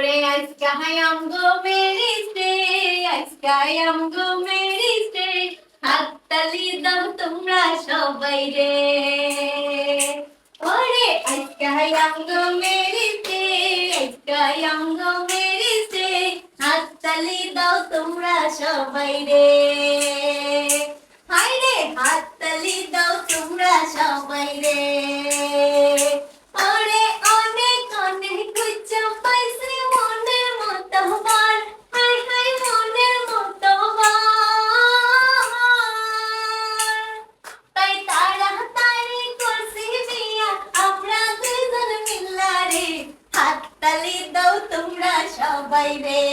ওরে আজকে আমগো মেরিজ ডে, আজকে আমগো মেরিজ ডে, হাততালি দাও তোমরা সবাই রে। ওরে আজকে আমগো মেরিজ ডে, আজকে আমগো মেরিজ ডে, হাততালি দাও তোমরা সবাই রে। হাই রে হাততালি দাও তোমরা সবাই রে। ওরে অনেক অনেক উচ্চ পাইছি মনের মতো বার, হাই হাই মনের মতো বার। তাই তাড়াতাড়ি করছি বিয়া আমরা দুইজন মিল্লা রে, হাততালি দাও তোমরা সবাই রে।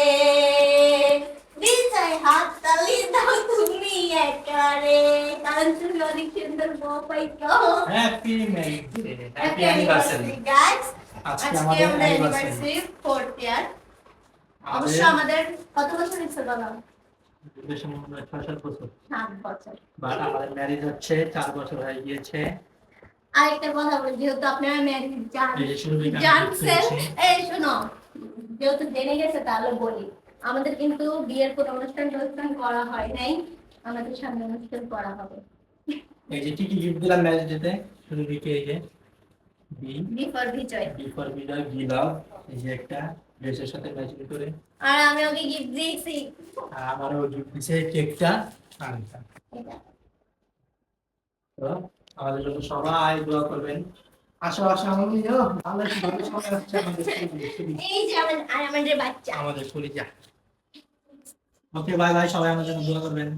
বিজয় হাততালি দাও তুমি একারে, কারণ তুমি অনেক সুন্দর বউ পাইছো। Happy married day, happy anniversary guys. আজকে আজকে আমাদের আমাদের অ্যানিভার্সারি। অ্যানিভার্সারি 4th ইয়ার। অবশ্য আমাদের কত বছর হচ্ছে বলো? বেশি মনে হয় 6-7 বছর। 7 বছর। বাট আমাদের ম্যারেজ হচ্ছে 4 বছর হয়ে গিয়েছে। আরেকটা কথা বলি, যেহেতু আপনারা ম্যারেজ এই যে শুরু থেকে আমি জানছেন, বলছি। এই শোনো, যেহেতু জেনে গেছে তাহলে বলি, আমাদের কিন্তু বিয়ের কোনো অনুষ্ঠান করা হয় নাই, আমাদের সামনে অনুষ্ঠান করা হবে। এই যে কি কি গিফট দিলাম ম্যারেজ ডেতে, শুরু থেকে এই যে বিফোর বিজয়, বিফোর বিজয় গিলাভ, এই যে একটা ড্রেসের সাথে ম্যাচিং করে, আর আমি ওকে গিফট দিয়েছি আর আমারও গিফট দিয়েছে কেকটা আর এটা। এটা। তো আমাদের জন্য সবাই দোয়া করবেন। আসো আসো আমাদের ভালো ভালো সবাই আসছে আমাদের এই যে আমাদের বাচ্চা। আমাদের কলিজা। ওকে বাই বাই, সবাই আমাদের জন্য দোয়া করবেন।